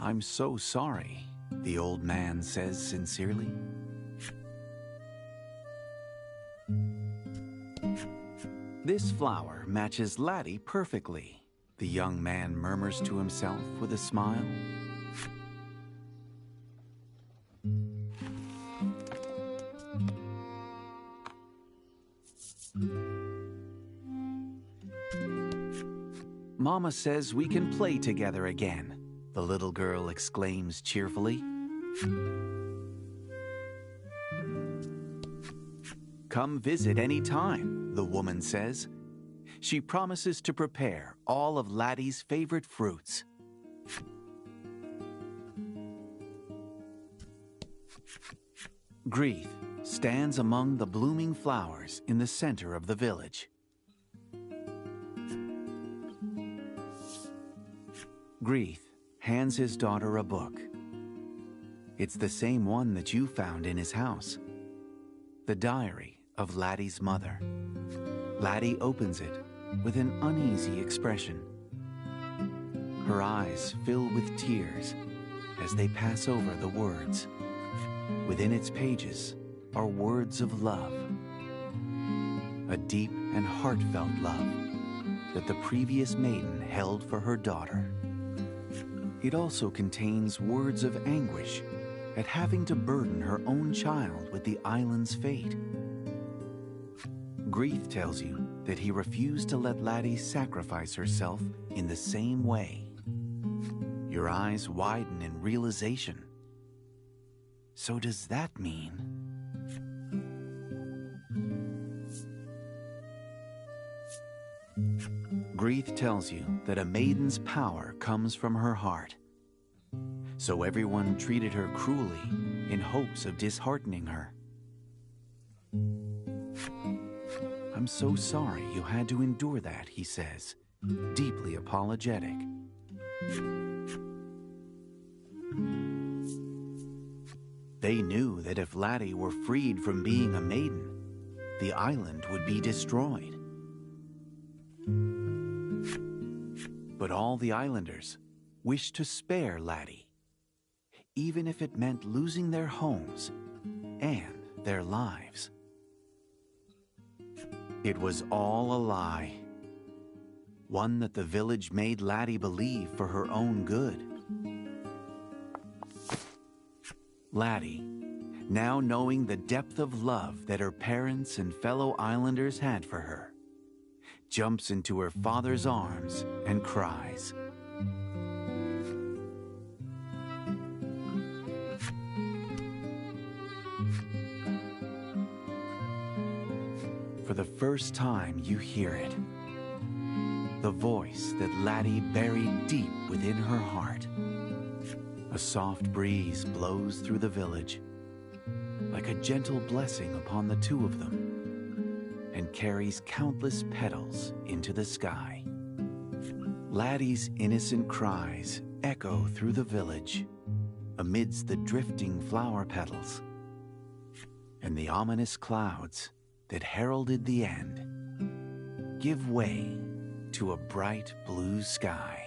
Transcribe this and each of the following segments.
"I'm so sorry," the old man says sincerely. "This flower matches Laddie perfectly," the young man murmurs to himself with a smile. "Mama says we can play together again," the little girl exclaims cheerfully. "Come visit any time," the woman says. She promises to prepare all of Laddie's favorite fruits. Grieth stands among the blooming flowers in the center of the village. Grieth hands his daughter a book. It's the same one that you found in his house. The diary of Laddie's mother. Laddie opens it with an uneasy expression. Her eyes fill with tears as they pass over the words. Within its pages are words of love. A deep and heartfelt love that the previous maiden held for her daughter. It also contains words of anguish at having to burden her own child with the island's fate. Grieth tells you that he refused to let Laddie sacrifice herself in the same way. Your eyes widen in realization. So does that mean? Grieth tells you that a maiden's power comes from her heart. So everyone treated her cruelly in hopes of disheartening her. "I'm so sorry you had to endure that," he says, deeply apologetic. They knew that if Laddie were freed from being a maiden, the island would be destroyed. But all the islanders wished to spare Laddie, even if it meant losing their homes and their lives. It was all a lie, one that the village made Laddie believe for her own good. Laddie, now knowing the depth of love that her parents and fellow islanders had for her, jumps into her father's arms and cries. For the first time you hear it, the voice that Laddie buried deep within her heart. A soft breeze blows through the village, like a gentle blessing upon the two of them, and carries countless petals into the sky. Laddie's innocent cries echo through the village amidst the drifting flower petals, and the ominous clouds that heralded the end give way to a bright blue sky.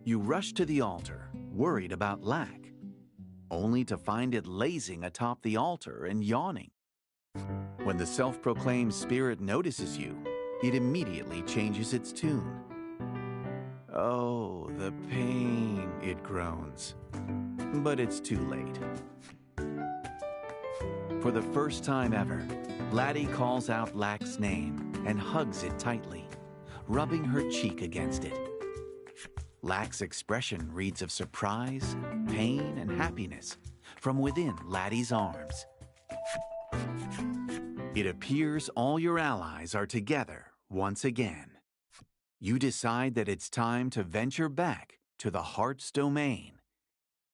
You rush to the altar, worried about Lack, only to find it lazing atop the altar and yawning. When the self-proclaimed spirit notices you, it immediately changes its tune. Oh, the pain, it groans. But it's too late. For the first time ever, Laddie calls out Lack's name and hugs it tightly, rubbing her cheek against it. Lack's expression reads of surprise, pain, and happiness from within Laddie's arms. It appears all your allies are together once again. You decide that it's time to venture back to the heart's domain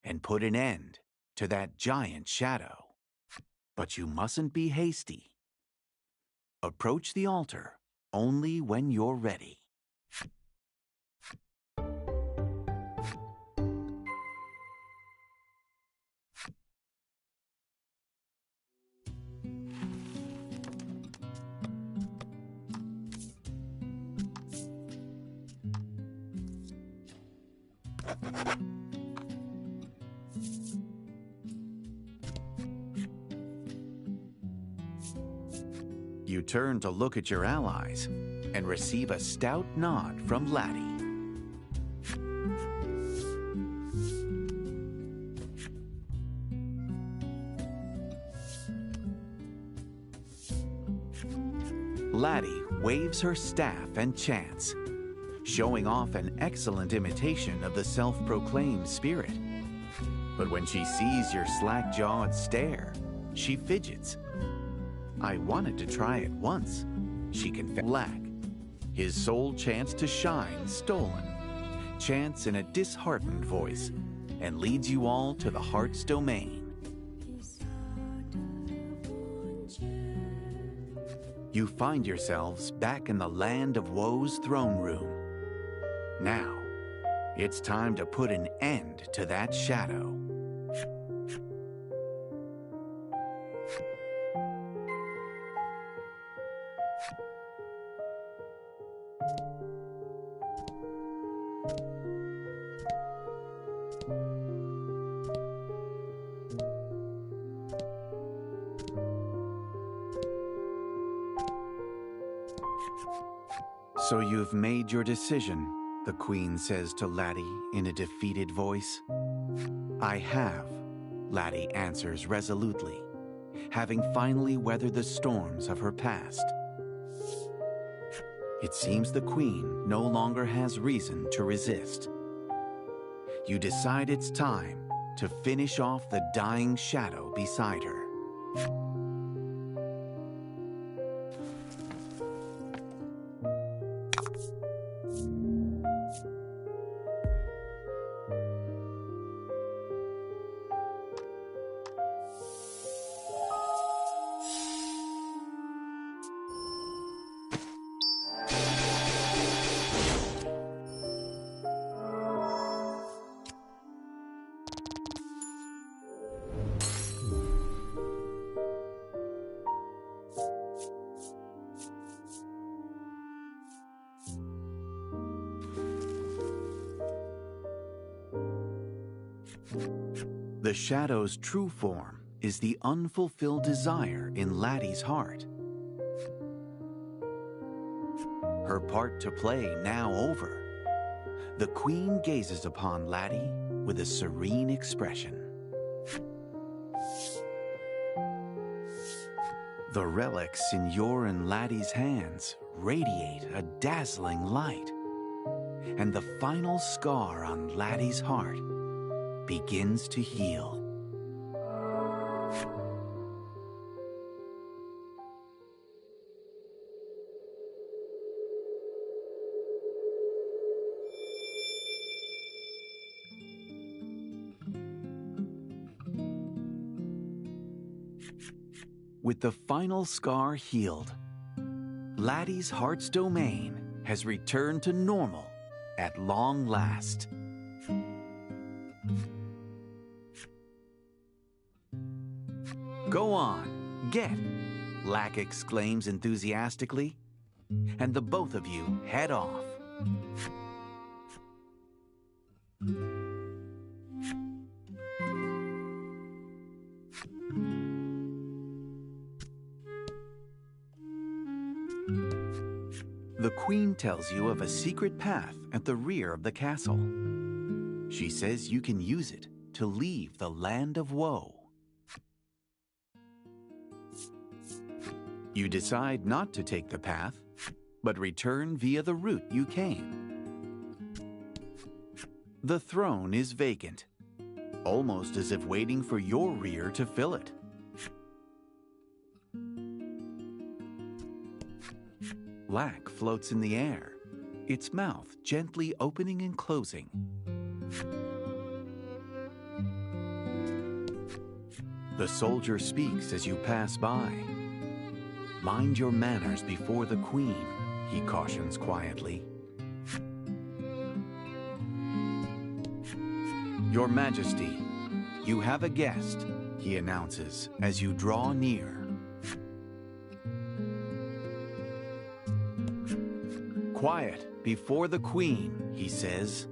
and put an end to that giant shadow. But you mustn't be hasty. Approach the altar only when you're ready. You turn to look at your allies and receive a stout nod from Laddie. Laddie waves her staff and chants, showing off an excellent imitation of the self-proclaimed spirit. But when she sees your slack-jawed stare, she fidgets. I wanted to try it once, she confessed. Lack, his sole chance to shine stolen, chants in a disheartened voice, and leads you all to the heart's domain. You find yourselves back in the land of Woe's throne room. Now, it's time to put an end to that shadow. So you've made your decision, the Queen says to Laddie in a defeated voice. I have, Laddie answers resolutely, having finally weathered the storms of her past. It seems the Queen no longer has reason to resist. You decide it's time to finish off the dying shadow beside her. The shadow's true form is the unfulfilled desire in Laddie's heart. Her part to play now over, the queen gazes upon Laddie with a serene expression. The relics in your and Laddie's hands radiate a dazzling light, and the final scar on Laddie's heart begins to heal. With the final scar healed, Laddie's heart's domain has returned to normal at long last. Go on, get, Lack exclaims enthusiastically, and the both of you head off. The queen tells you of a secret path at the rear of the castle. She says you can use it to leave the land of woe. You decide not to take the path, but return via the route you came. The throne is vacant, almost as if waiting for your rear to fill it. Lack floats in the air, its mouth gently opening and closing. The soldier speaks as you pass by. Mind your manners before the queen, he cautions quietly. Your Majesty, you have a guest, he announces as you draw near. Quiet before the queen, he says.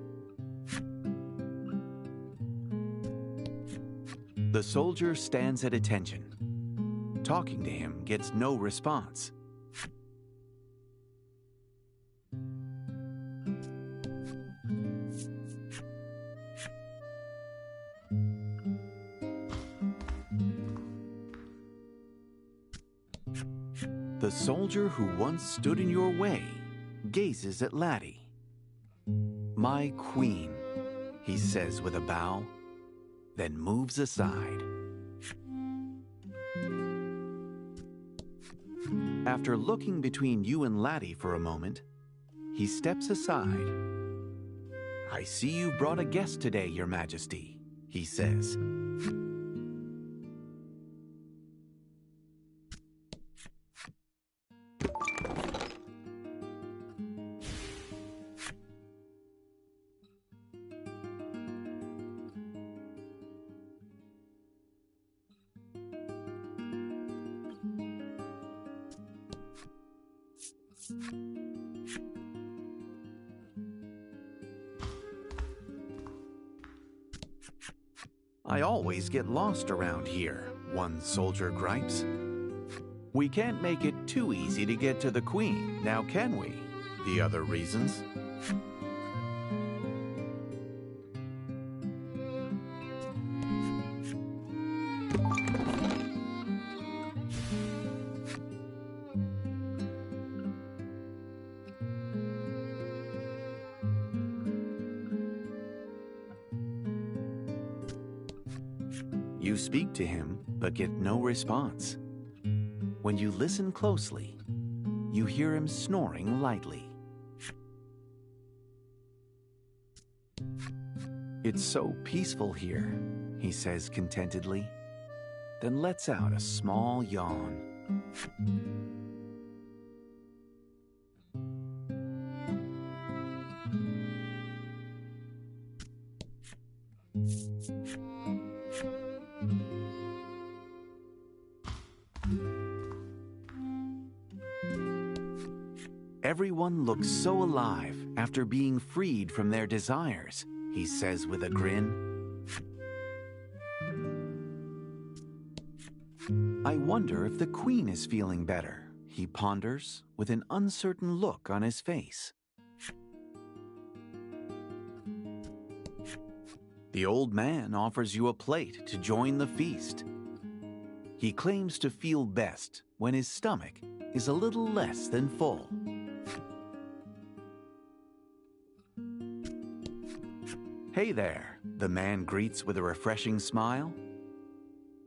The soldier stands at attention. Talking to him gets no response. The soldier who once stood in your way gazes at Laddie. My queen, he says with a bow, then moves aside. After looking between you and Laddie for a moment, he steps aside. I see you brought a guest today, Your Majesty, he says. I always get lost around here, one soldier gripes. We can't make it too easy to get to the queen, now can we? The other reasons. You speak to him, but get no response. When you listen closely, you hear him snoring lightly. It's so peaceful here, he says contentedly, then lets out a small yawn. Everyone looks so alive after being freed from their desires, he says with a grin. I wonder if the queen is feeling better, he ponders with an uncertain look on his face. The old man offers you a plate to join the feast. He claims to feel best when his stomach is a little less than full. Hey there, the man greets with a refreshing smile.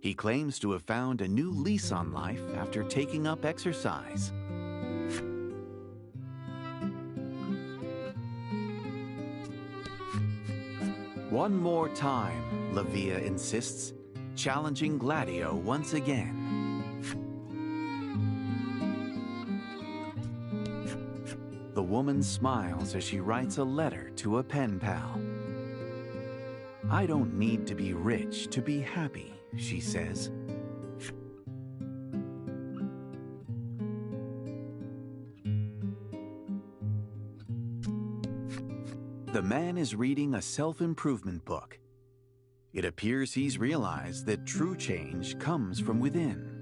He claims to have found a new lease on life after taking up exercise. One more time, Lavia insists, challenging Gladio once again. The woman smiles as she writes a letter to a pen pal. I don't need to be rich to be happy, she says. The man is reading a self-improvement book. It appears he's realized that true change comes from within.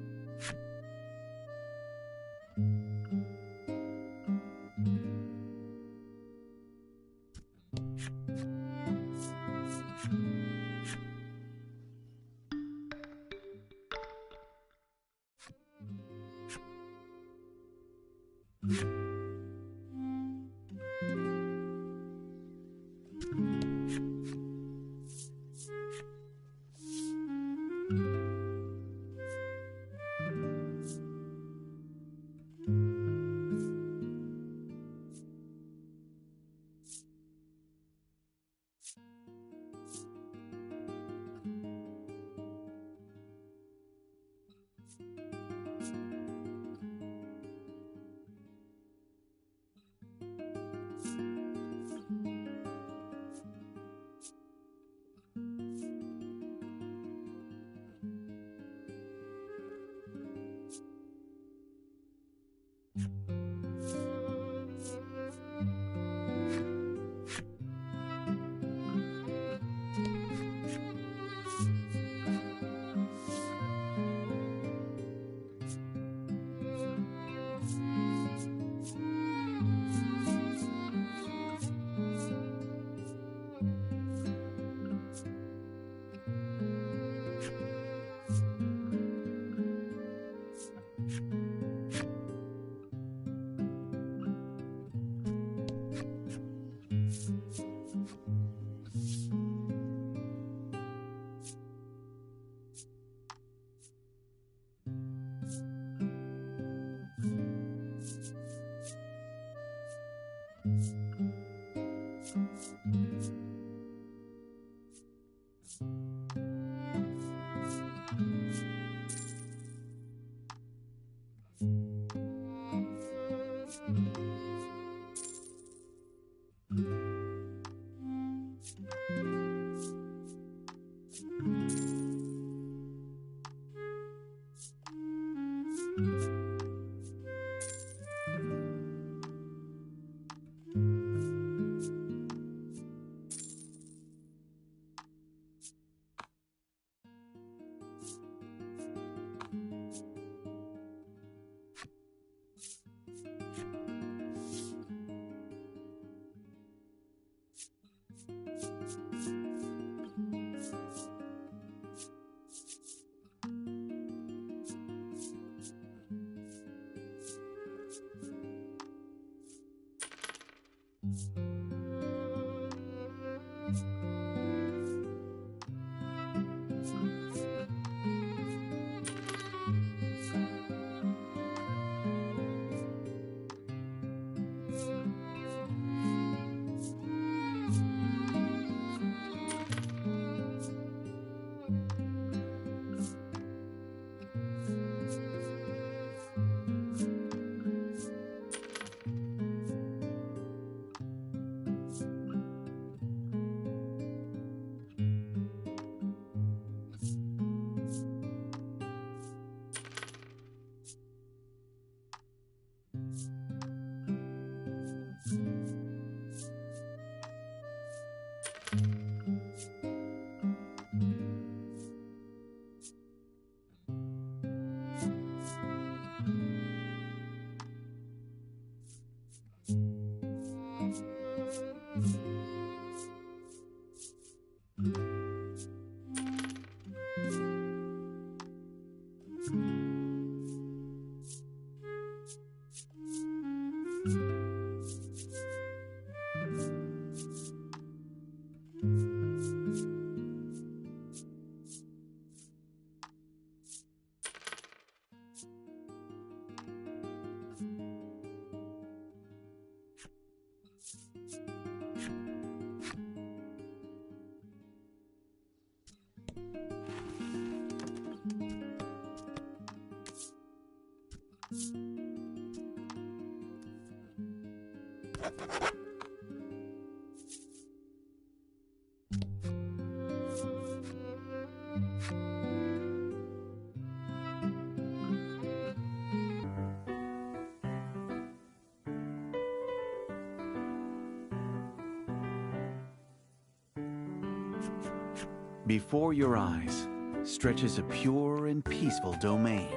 Before your eyes stretches a pure and peaceful domain.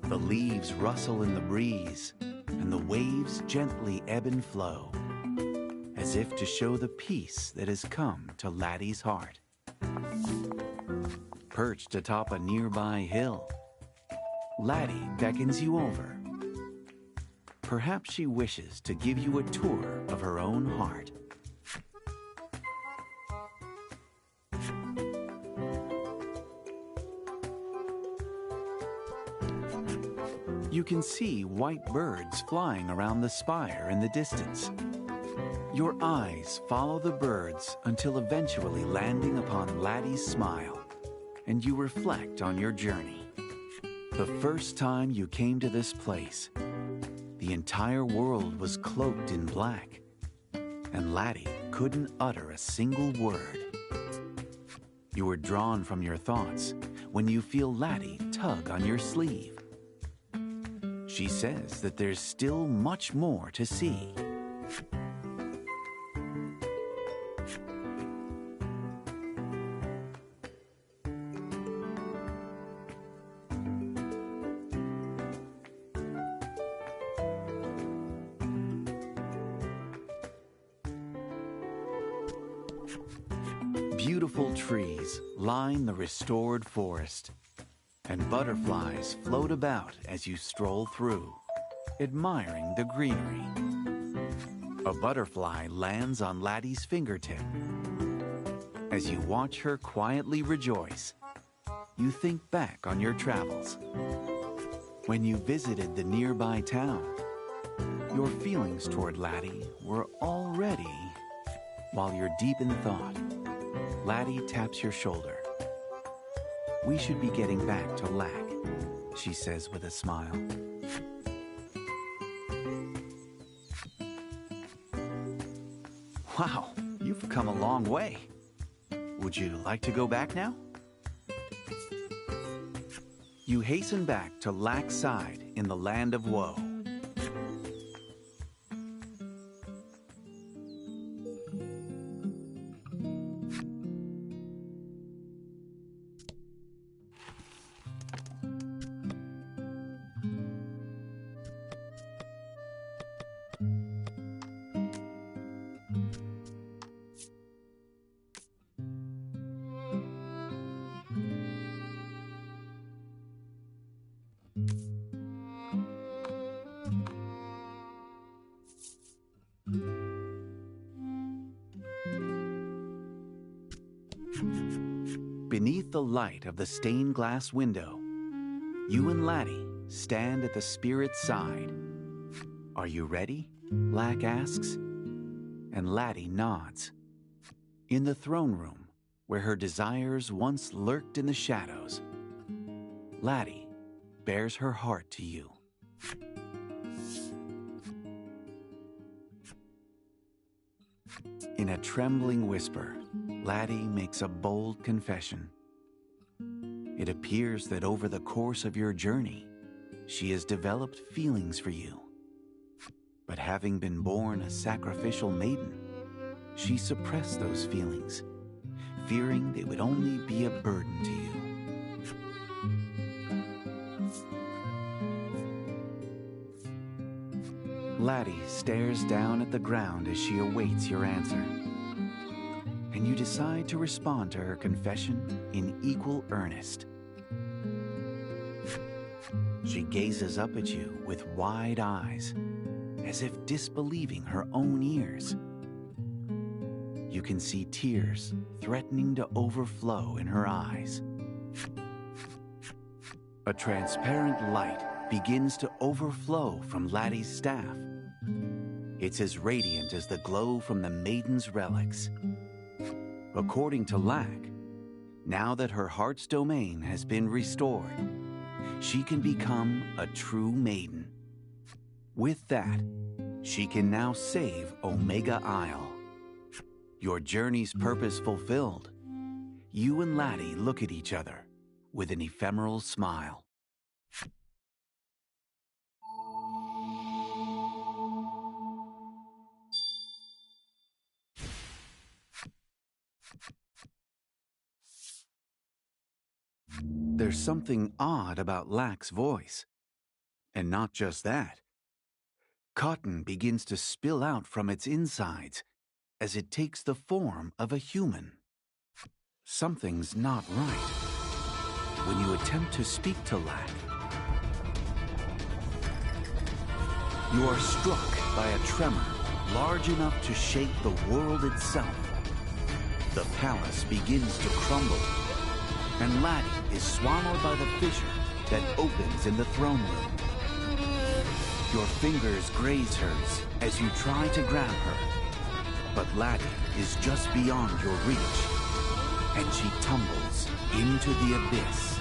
The leaves rustle in the breeze, and the waves gently ebb and flow, as if to show the peace that has come to Laddie's heart. Perched atop a nearby hill, Laddie beckons you over. Perhaps she wishes to give you a tour of her own heart. You can see white birds flying around the spire in the distance. Your eyes follow the birds until eventually landing upon Laddie's smile, and you reflect on your journey. The first time you came to this place, the entire world was cloaked in black, and Laddie couldn't utter a single word. You were drawn from your thoughts when you feel Laddie tug on your sleeve. She says that there's still much more to see. Beautiful trees line the restored forest, and butterflies float about as you stroll through, admiring the greenery. A butterfly lands on Laddie's fingertip. As you watch her quietly rejoice, you think back on your travels. When you visited the nearby town, your feelings toward Laddie were already... While you're deep in thought, Laddie taps your shoulder. "We should be getting back to Lac," she says with a smile. "Wow, you've come a long way. Would you like to go back now?" You hasten back to Lac's side in the land of woe. Beneath the light of the stained glass window, you and Laddie stand at the spirit's side. "Are you ready?" Lac asks, and Laddie nods. In the throne room, where her desires once lurked in the shadows, Laddie bares her heart to you. In a trembling whisper, Laddie makes a bold confession. It appears that over the course of your journey, she has developed feelings for you. But having been born a sacrificial maiden, she suppressed those feelings, fearing they would only be a burden to you. Laddie stares down at the ground as she awaits your answer, and you decide to respond to her confession in equal earnest. She gazes up at you with wide eyes, as if disbelieving her own ears. You can see tears threatening to overflow in her eyes. A transparent light begins to overflow from Laddie's staff. It's as radiant as the glow from the Maiden's relics. According to Lac, now that her heart's domain has been restored, she can become a true maiden. With that, she can now save Omega Isle. Your journey's purpose fulfilled. You and Laddie look at each other with an ephemeral smile. There's something odd about Lack's voice. And not just that. Cotton begins to spill out from its insides as it takes the form of a human. Something's not right. When you attempt to speak to Lack, you are struck by a tremor large enough to shake the world itself. The palace begins to crumble, and Laddie is swallowed by the fissure that opens in the throne room. Your fingers graze hers as you try to grab her, but Laddie is just beyond your reach, and she tumbles into the abyss.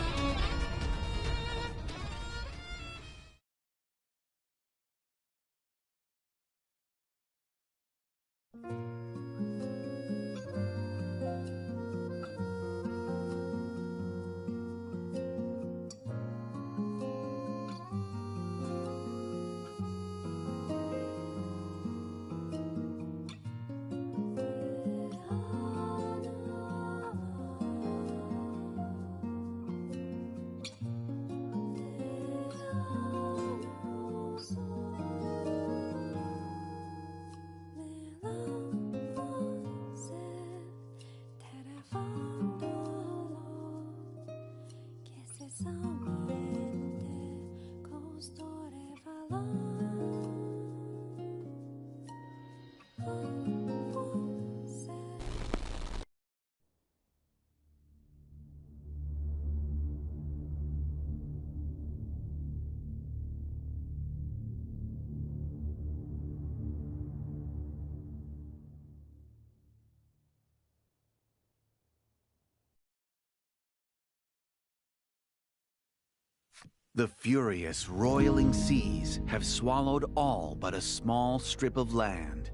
The furious, roiling seas have swallowed all but a small strip of land,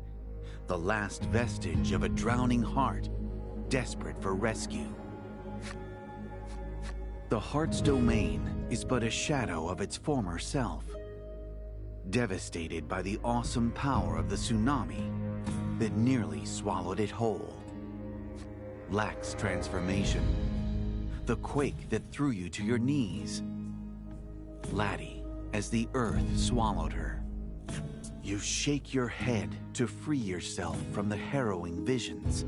the last vestige of a drowning heart, desperate for rescue. The heart's domain is but a shadow of its former self, devastated by the awesome power of the tsunami that nearly swallowed it whole. Lack's transformation, the quake that threw you to your knees. Laddie, as the earth swallowed her. You shake your head to free yourself from the harrowing visions.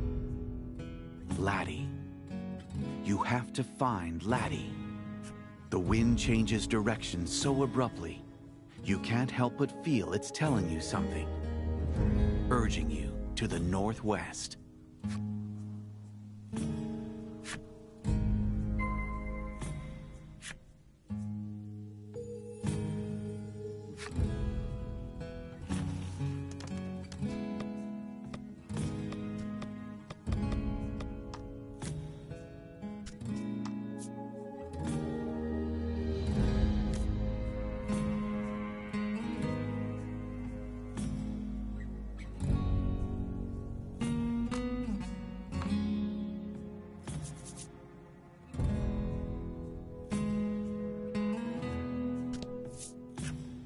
Laddie. You have to find Laddie. The wind changes direction so abruptly, you can't help but feel it's telling you something, urging you to the northwest.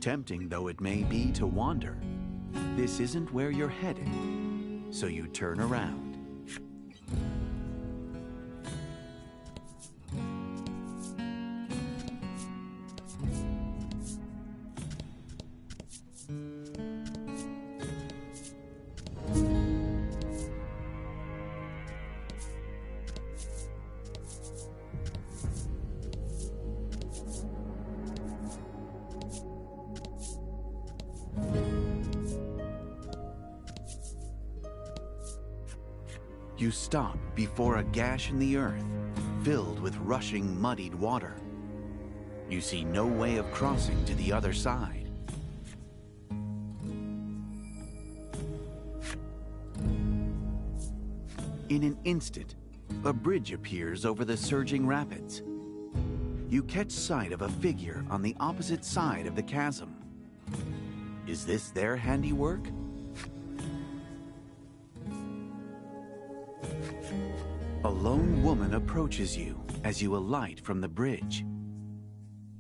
Tempting though it may be to wander, this isn't where you're headed, so you turn around. You stop before a gash in the earth, filled with rushing, muddied water. You see no way of crossing to the other side. In an instant, a bridge appears over the surging rapids. you catch sight of a figure on the opposite side of the chasm. Is this their handiwork? A lone woman approaches you as you alight from the bridge.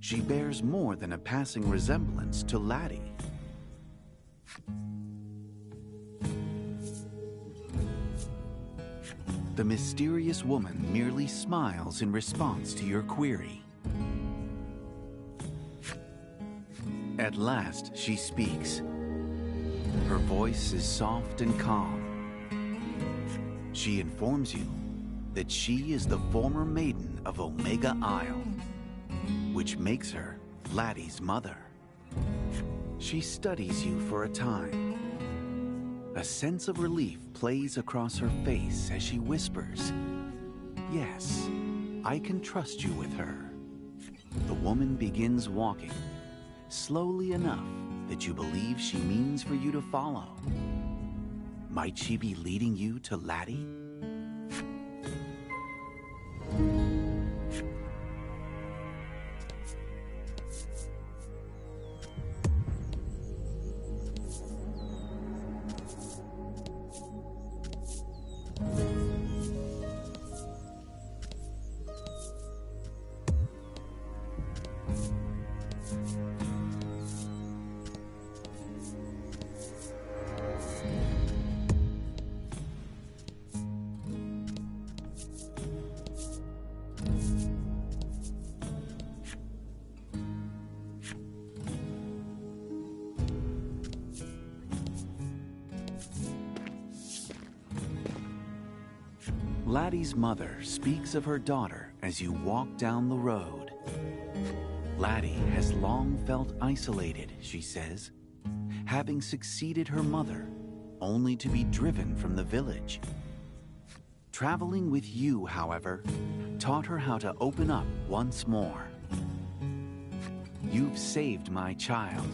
She bears more than a passing resemblance to Laddie. The mysterious woman merely smiles in response to your query. At last, she speaks. Her voice is soft and calm. She informs you that she is the former Maiden of Omega Isle, which makes her Laddie's mother. She studies you for a time. A sense of relief plays across her face as she whispers, "Yes, I can trust you with her." The woman begins walking, slowly enough that you believe she means for you to follow. Might she be leading you to Laddie? Laddie's mother speaks of her daughter as you walk down the road. Laddie has long felt isolated, she says, having succeeded her mother, only to be driven from the village. Traveling with you, however, taught her how to open up once more. "You've saved my child,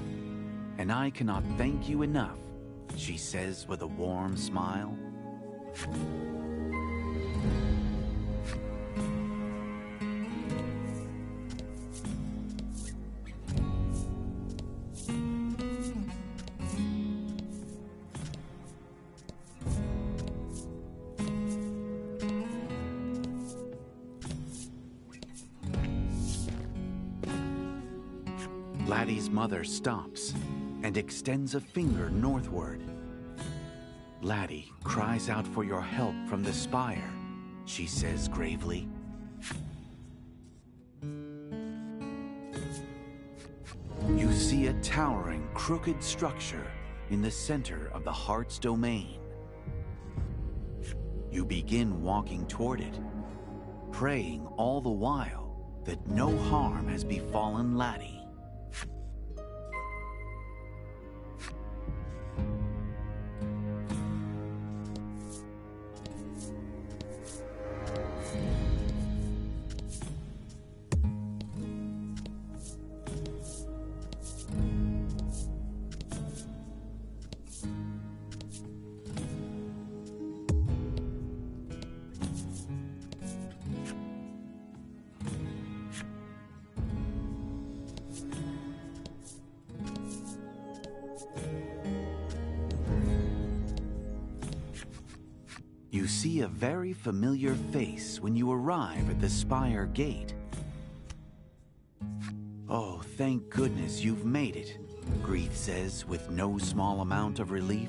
and I cannot thank you enough," she says with a warm smile. Laddie's mother stops and extends a finger northward. "Laddie cries out for your help from the spire," she says gravely. You see a towering, crooked structure in the center of the heart's domain. You begin walking toward it, praying all the while that no harm has befallen Laddie. You see a very familiar face when you arrive at the spire gate. "Oh, thank goodness you've made it," Grieth says with no small amount of relief.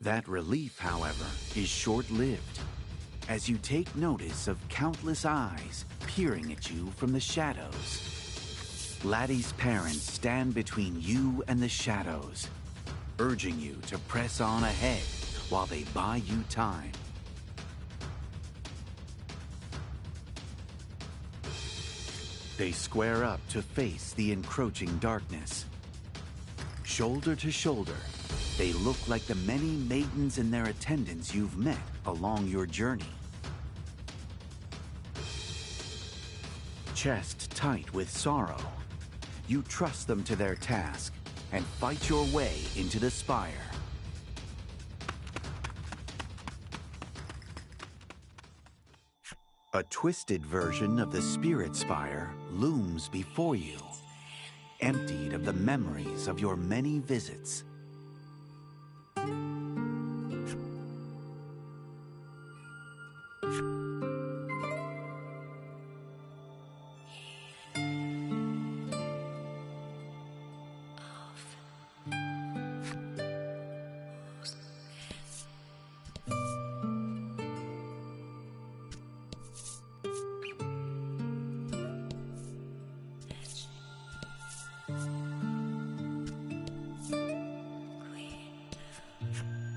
That relief, however, is short-lived, as you take notice of countless eyes peering at you from the shadows. Laddie's parents stand between you and the shadows, urging you to press on ahead while they buy you time. They square up to face the encroaching darkness. Shoulder to shoulder, they look like the many maidens and their attendants you've met along your journey. Chest tight with sorrow, you trust them to their task and fight your way into the spire. A twisted version of the Spirit Spire looms before you, emptied of the memories of your many visits.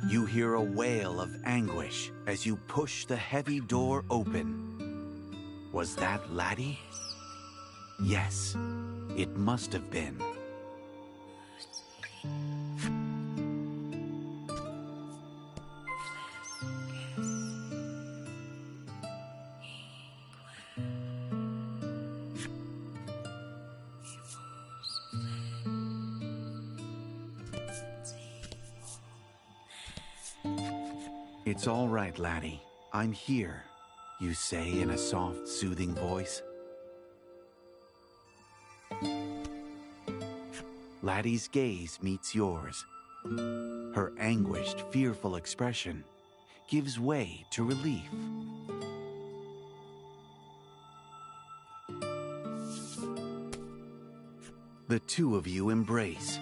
You hear a wail of anguish as you push the heavy door open. Was that Laddie? Yes, it must have been. It's all right, Laddie. I'm here, you say in a soft, soothing voice. Laddie's gaze meets yours. Her anguished, fearful expression gives way to relief. The two of you embrace,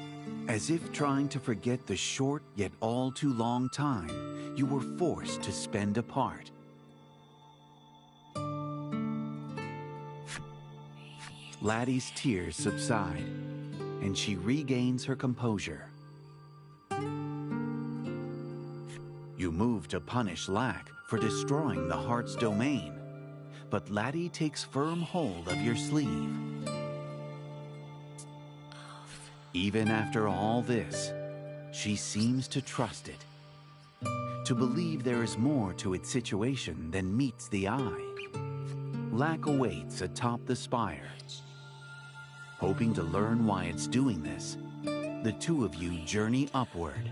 as if trying to forget the short yet all too long time you were forced to spend apart. Laddie's tears subside, and she regains her composure. You move to punish Lack for destroying the heart's domain, but Laddie takes firm hold of your sleeve. Even after all this, she seems to trust it, to believe there is more to its situation than meets the eye. Lack awaits atop the spire. Hoping to learn why it's doing this, the two of you journey upward.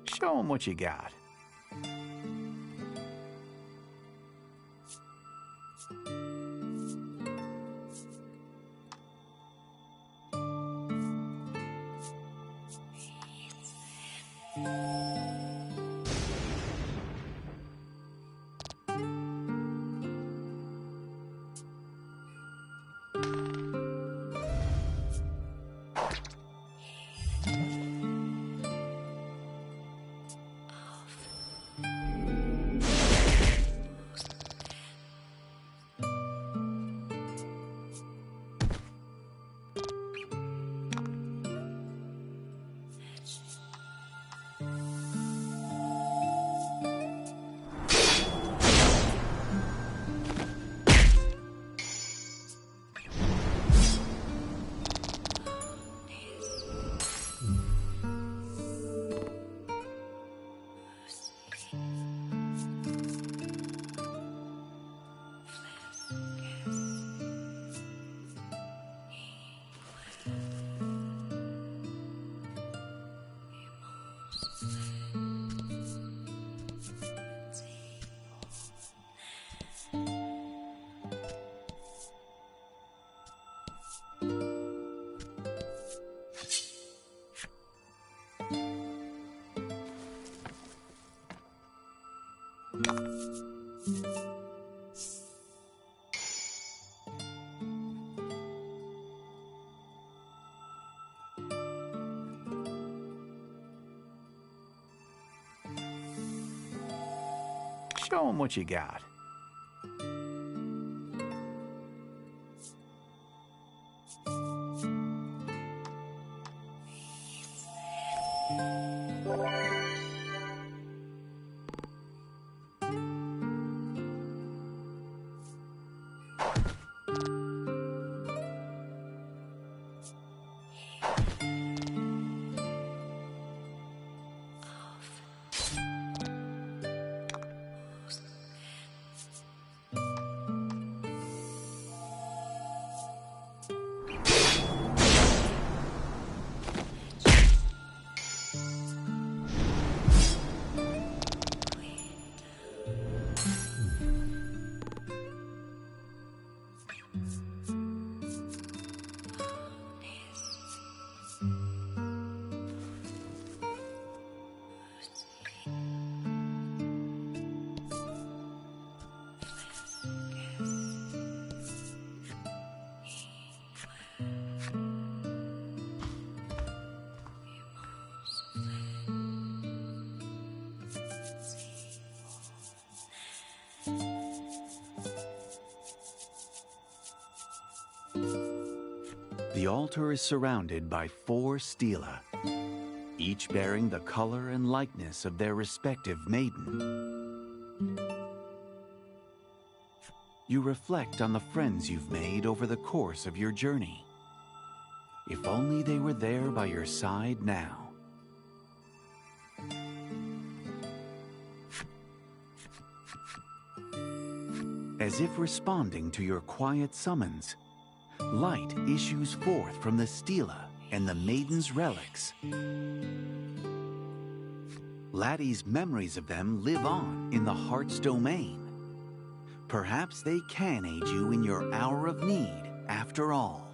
Show 'em what you got. Show 'em what you got. The altar is surrounded by 4 stela, each bearing the color and likeness of their respective maiden. You reflect on the friends you've made over the course of your journey. If only they were there by your side now. As if responding to your quiet summons, light issues forth from the stela and the maiden's relics. Laddie's memories of them live on in the heart's domain. Perhaps they can aid you in your hour of need after all.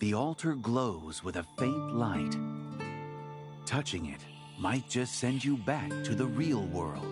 The altar glows with a faint light. Touching it might just send you back to the real world.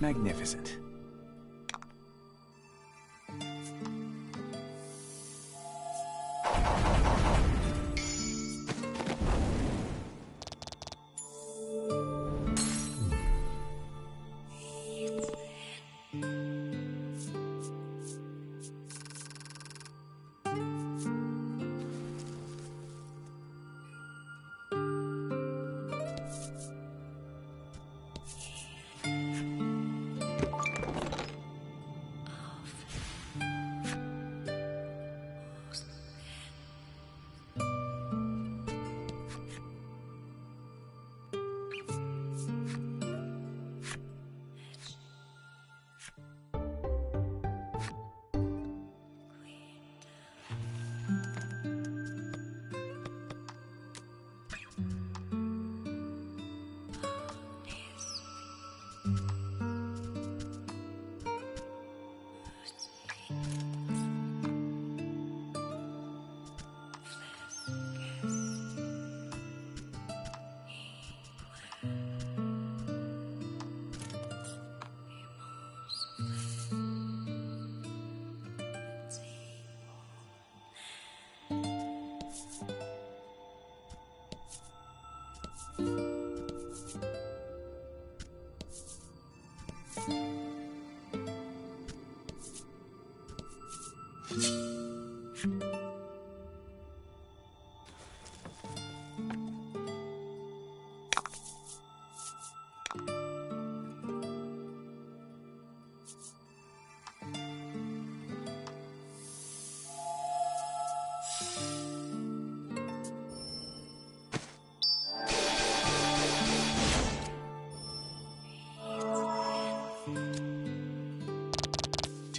Magnificent.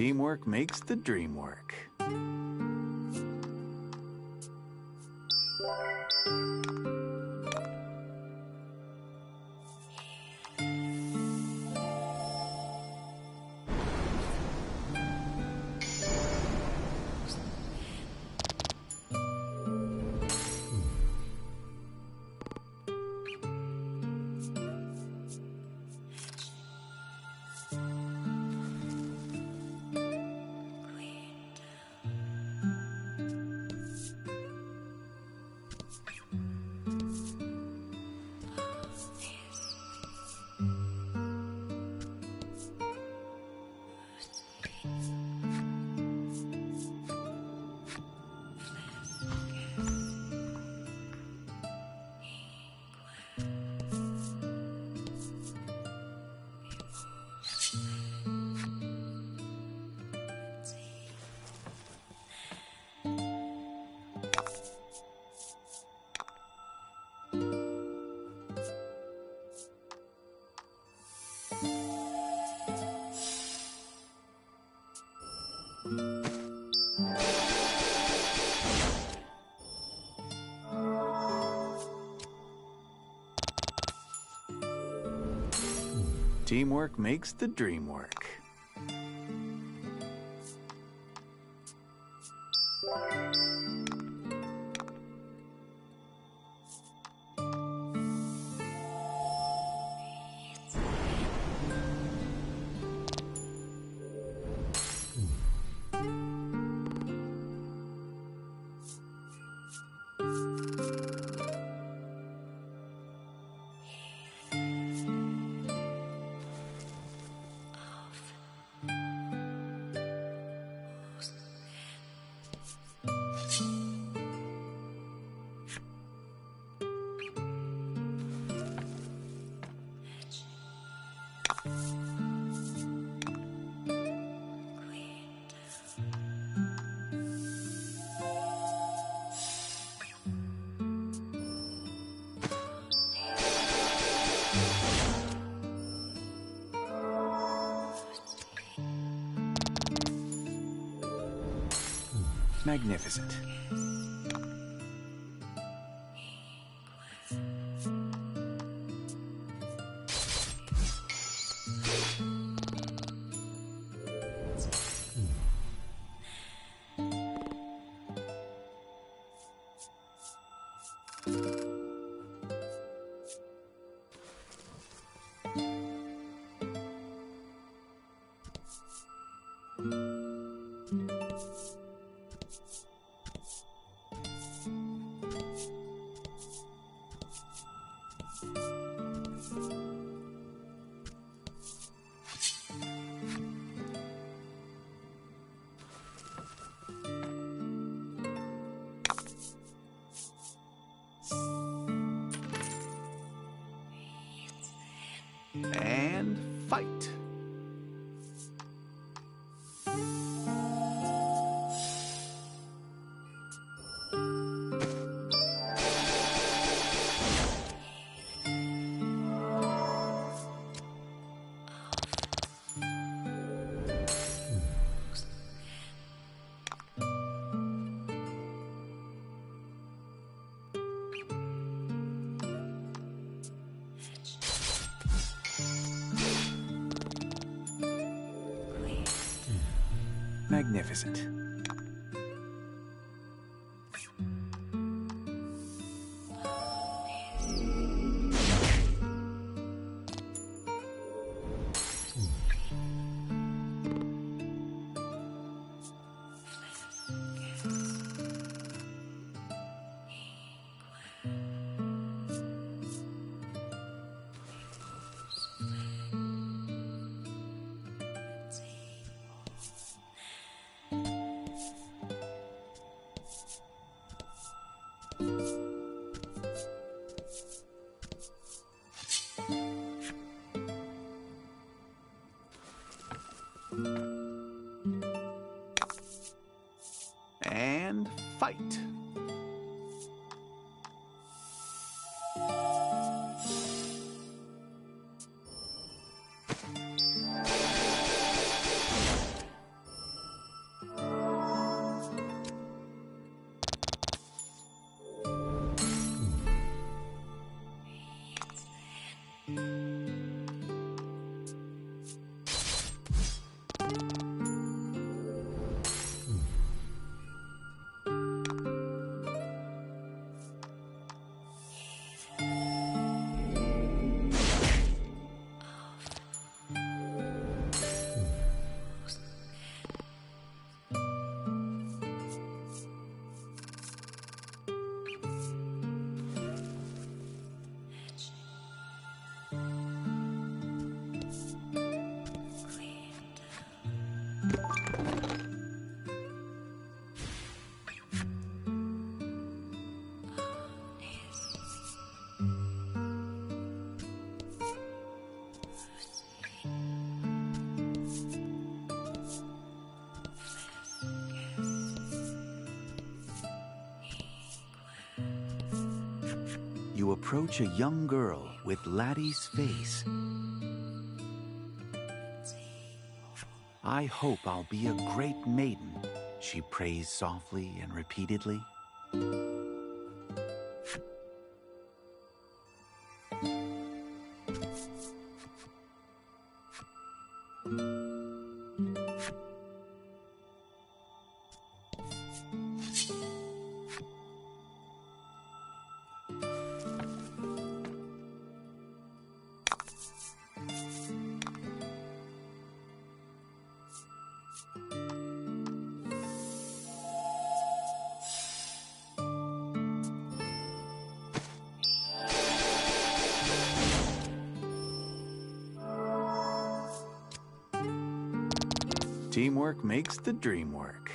Teamwork makes the dream work. Teamwork makes the dream work. Magnificent. And fight. Magnificent. And fight. You approach a young girl with Laddie's face. I hope I'll be a great maiden, she prays softly and repeatedly. Teamwork makes the dream work.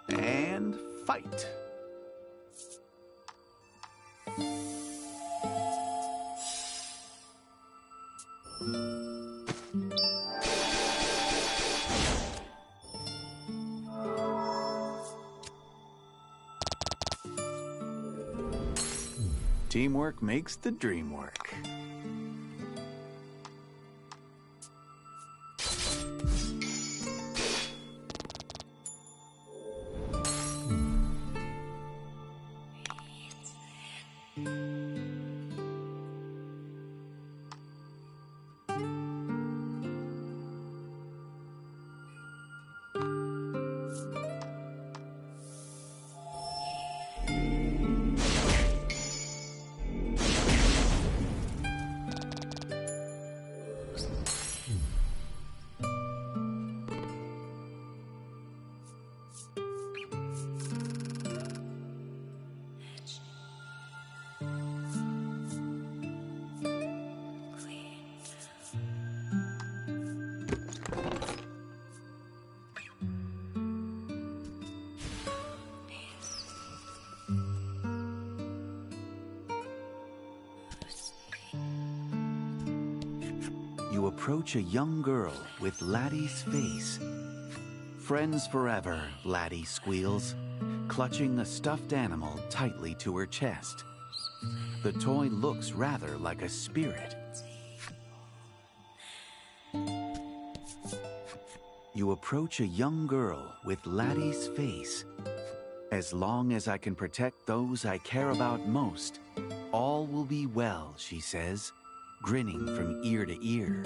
And fight. Teamwork makes the dream work. You approach a young girl with Laddie's face. Friends forever, Laddie squeals, clutching a stuffed animal tightly to her chest. The toy looks rather like a spirit. You approach a young girl with Laddie's face. As long as I can protect those I care about most, all will be well, she says, grinning from ear to ear.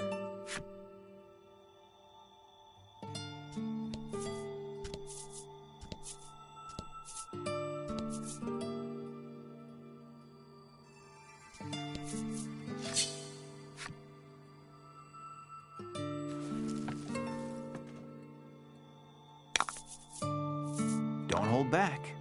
Don't hold back.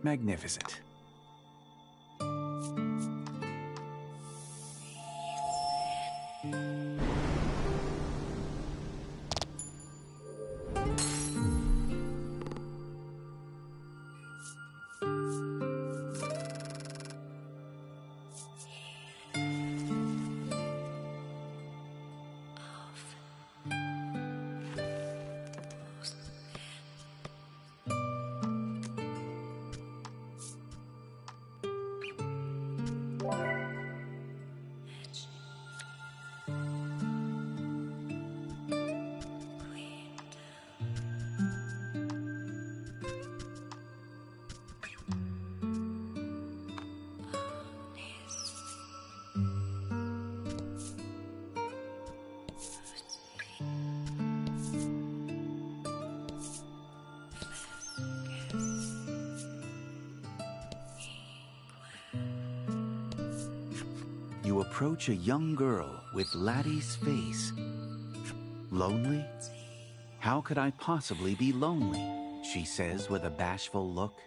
magnificent. You approach a young girl with Laddie's face. Lonely? How could I possibly be lonely? She says with a bashful look.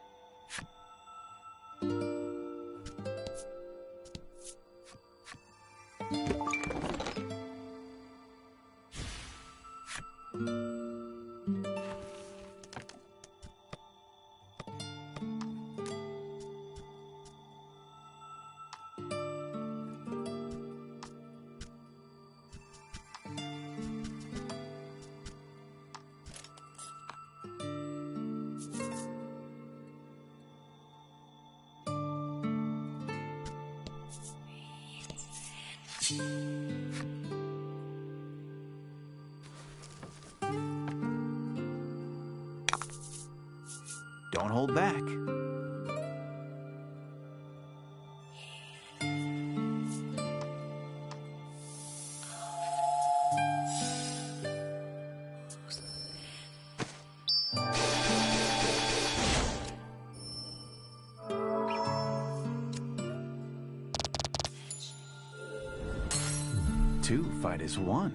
Don't hold back. Two fight as one.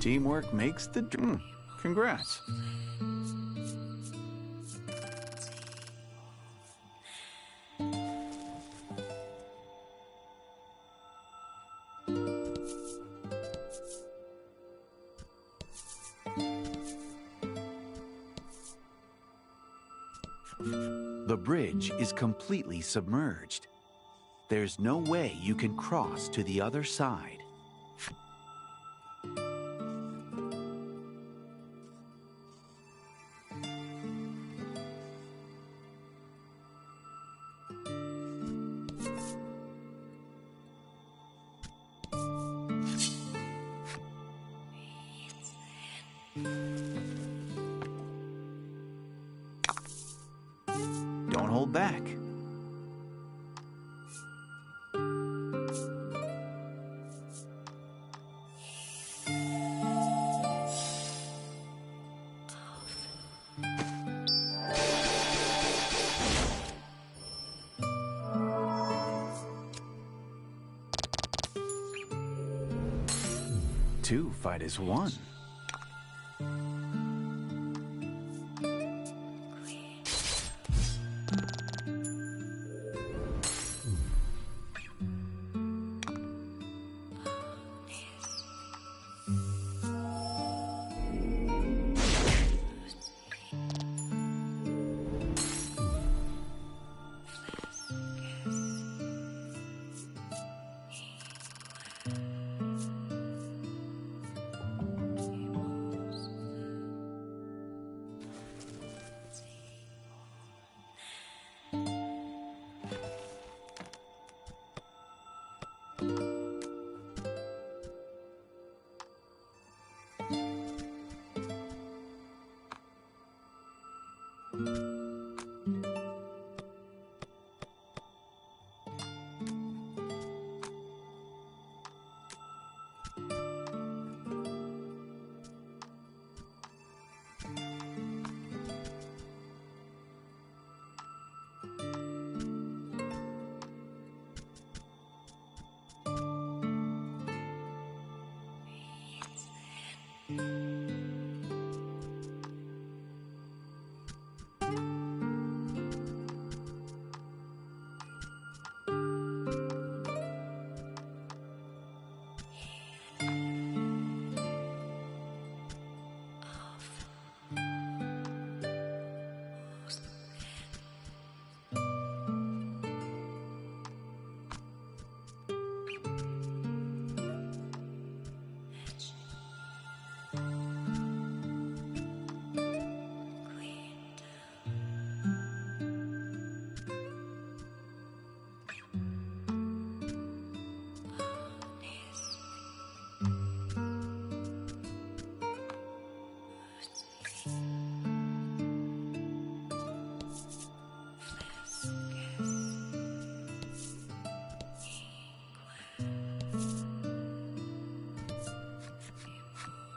Teamwork makes the dream. Congrats. The bridge is completely submerged. There's no way you can cross to the other side. back. Two fight as one.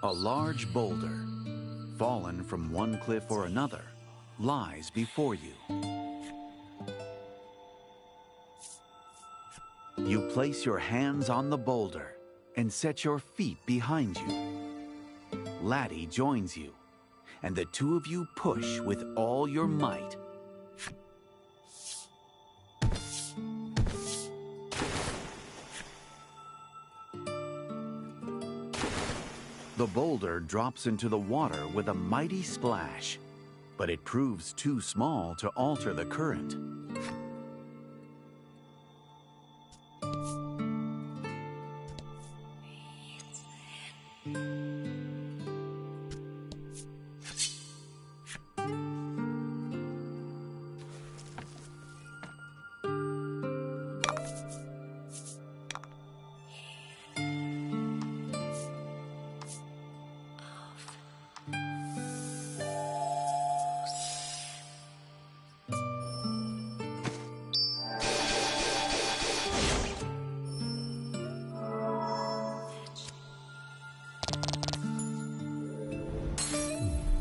A large boulder, fallen from one cliff or another, lies before you. You place your hands on the boulder and set your feet behind you. Laddie joins you, and the two of you push with all your might. The boulder drops into the water with a mighty splash, but it proves too small to alter the current.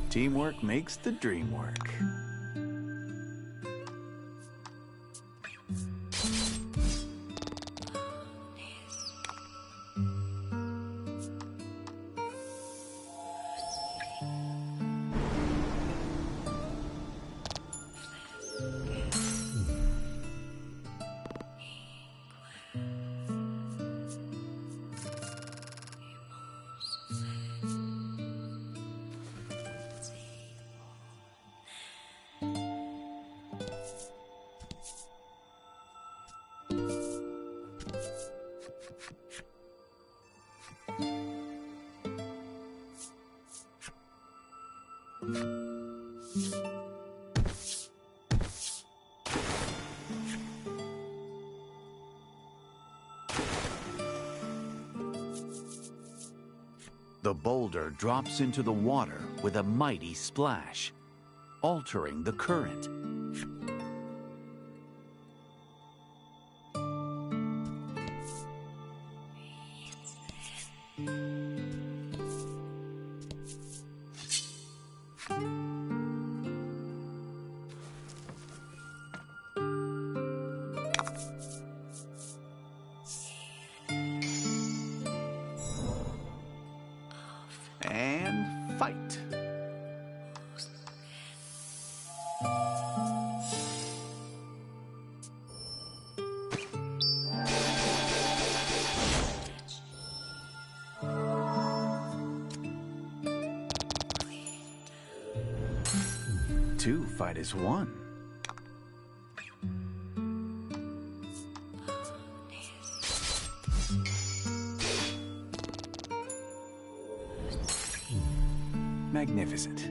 Teamwork makes the dream work. The boulder drops into the water with a mighty splash, altering the current. And fight. Two fight as one. Magnificent.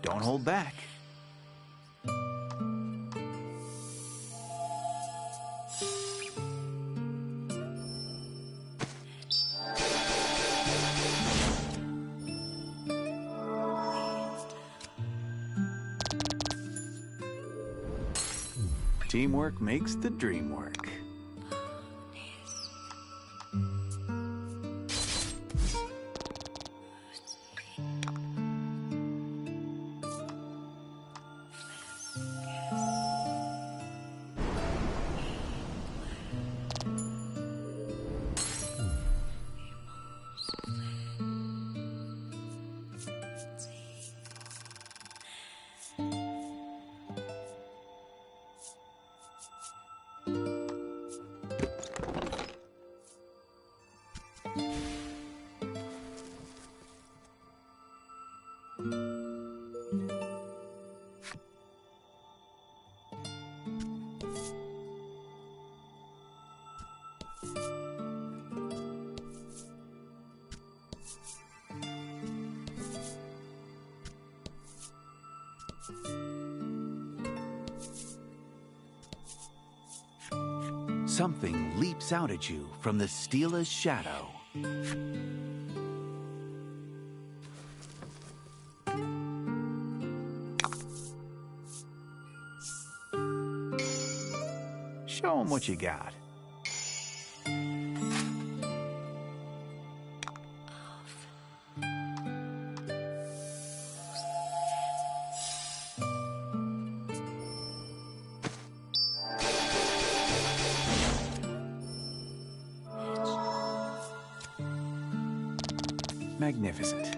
Don't hold back. Teamwork makes the dream work. Something leaps out at you from the Steela's shadow. Show 'em what you got. Magnificent.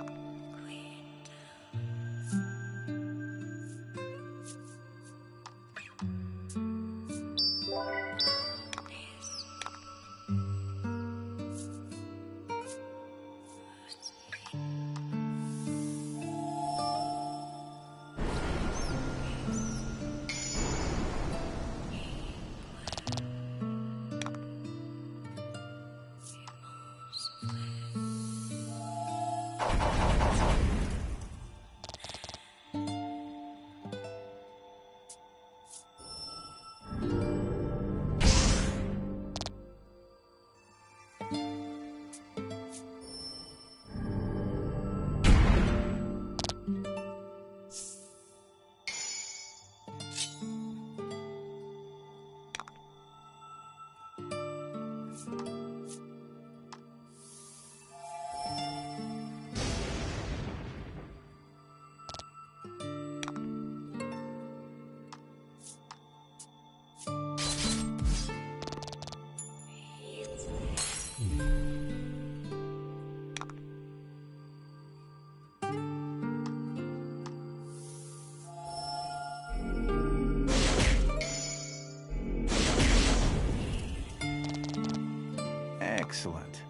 Excellent.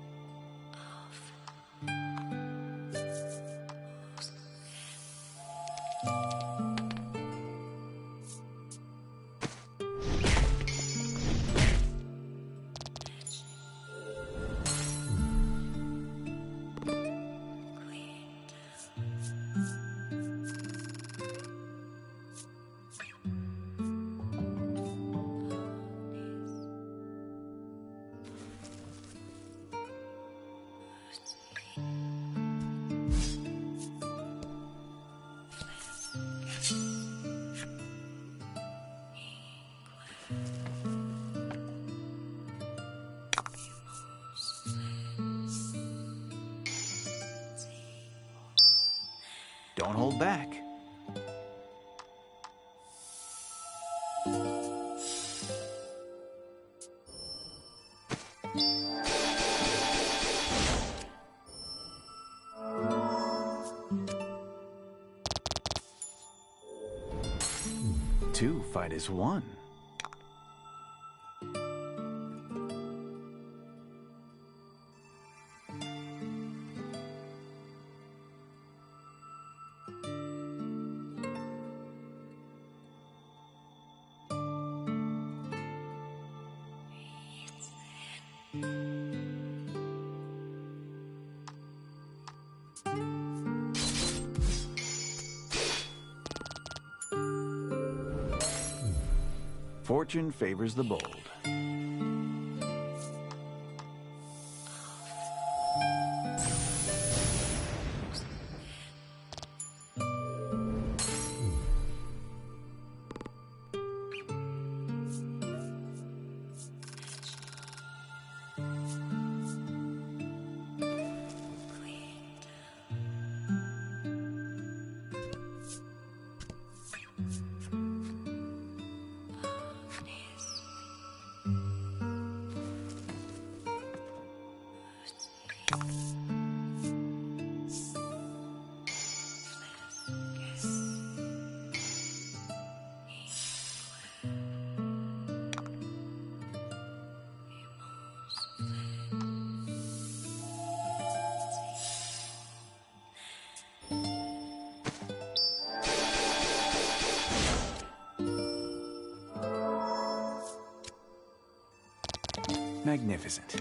Don't hold back. Two fight as one. Fortune favors the bold. Magnificent.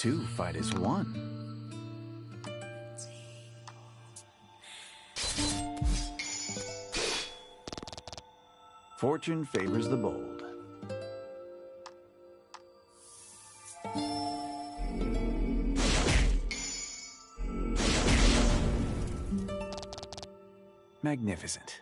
two fight as one. Fortune favors the bold. Magnificent.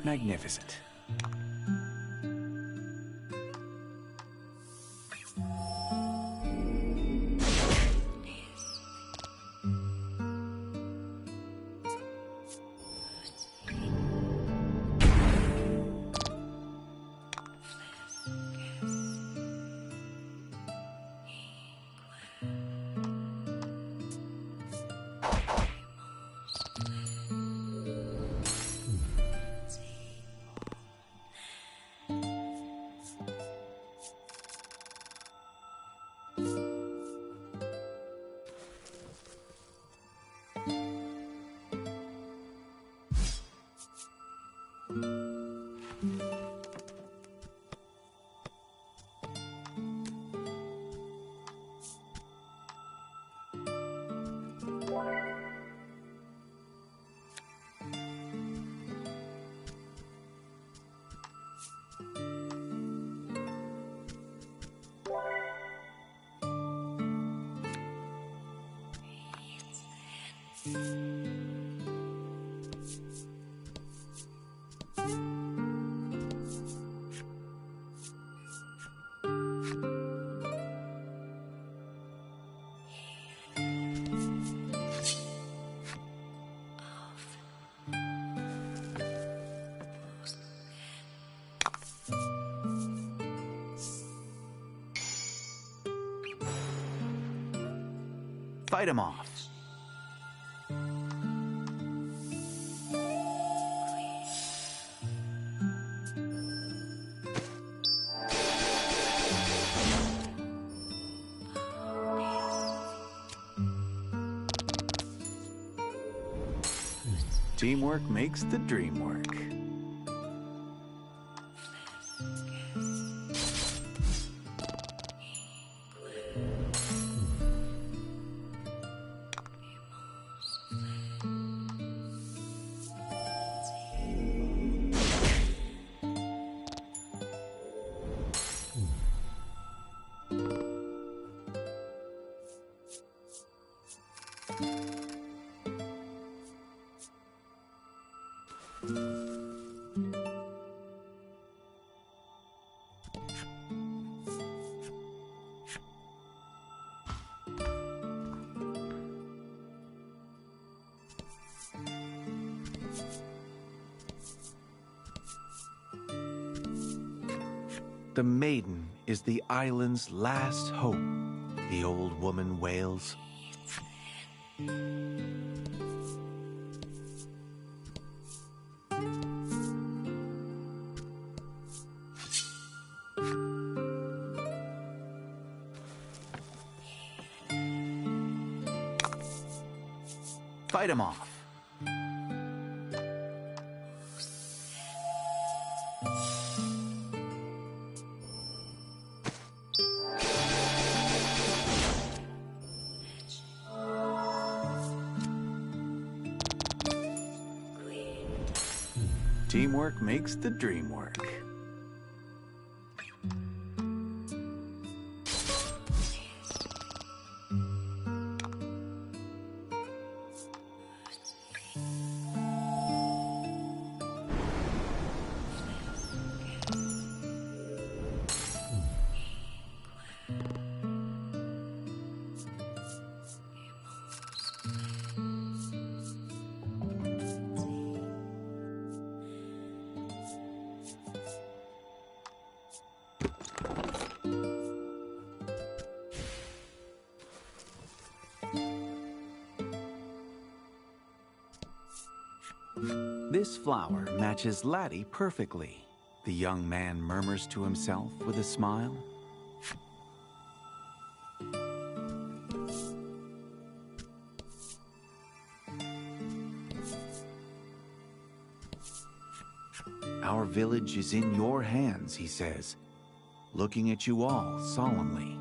Magnificent. Fight him off. Teamwork makes the dream work. The Maiden is the island's last hope, the old woman wails. Fight him off. Teamwork makes the dream work. This flower matches Laddie perfectly, the young man murmurs to himself with a smile. Our village is in your hands, he says, looking at you all solemnly.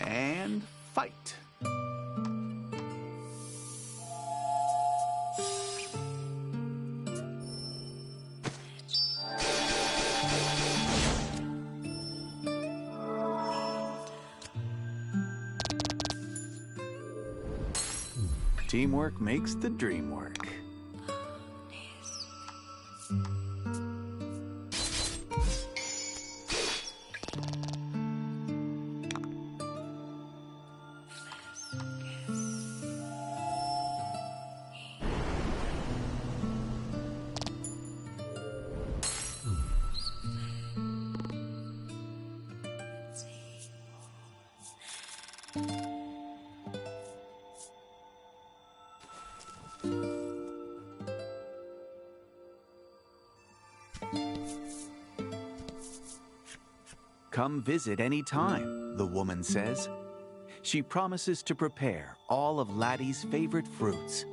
And fight. Teamwork makes the dream work. Come visit any time, the woman says. She promises to prepare all of Laddie's favorite fruits.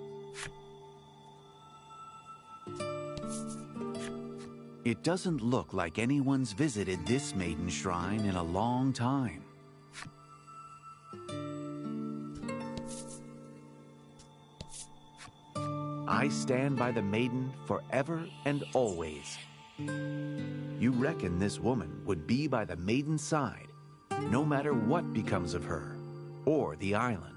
It doesn't look like anyone's visited this maiden shrine in a long time. I stand by the maiden forever and always. You reckon this woman would be by the maiden's side, no matter what becomes of her or the island.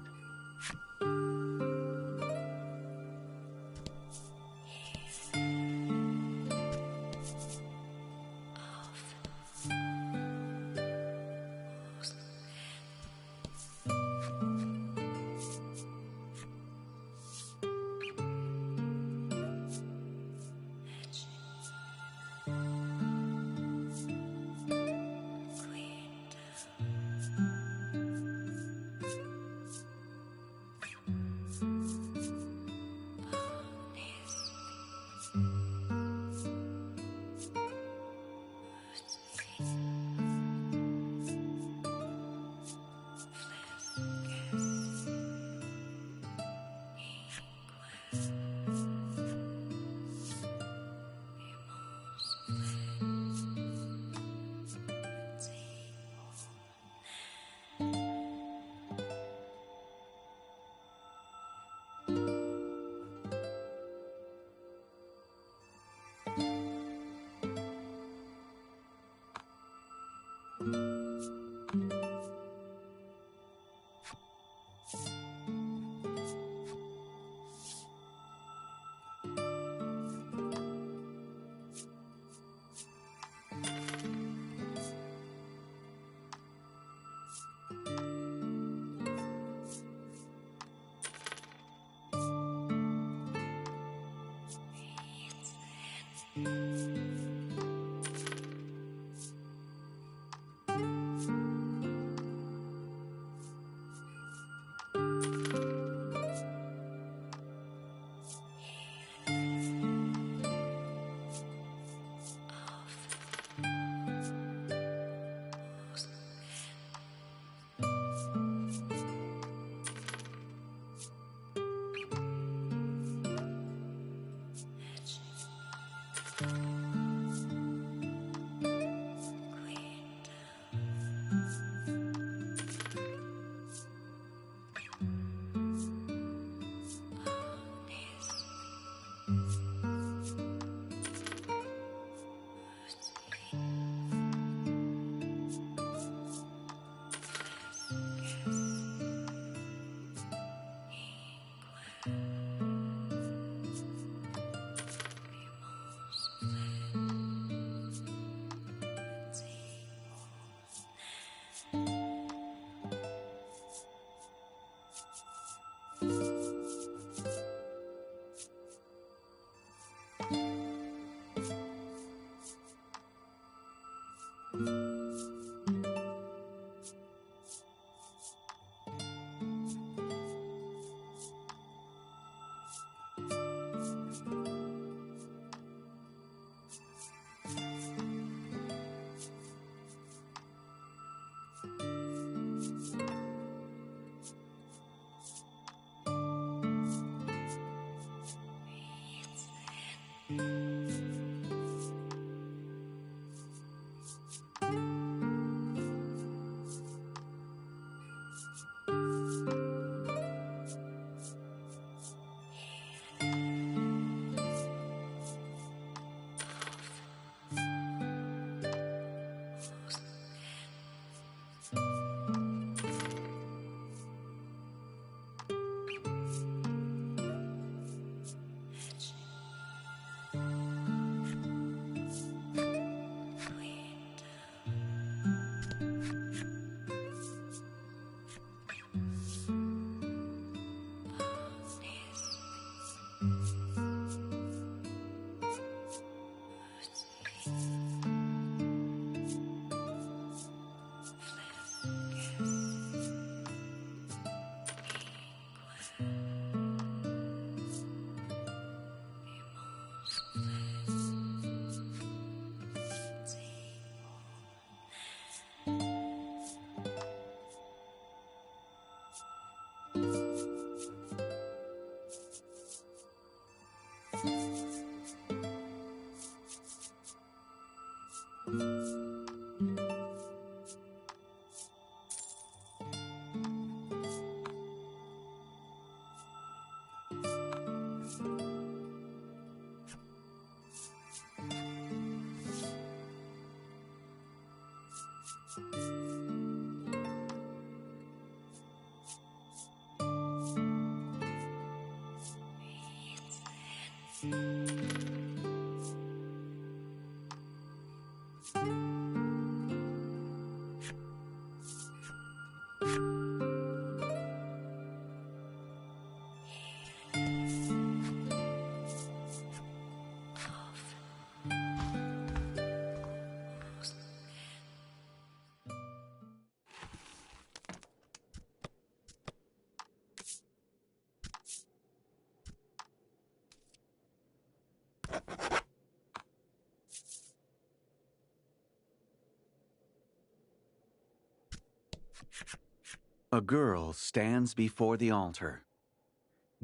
A girl stands before the altar,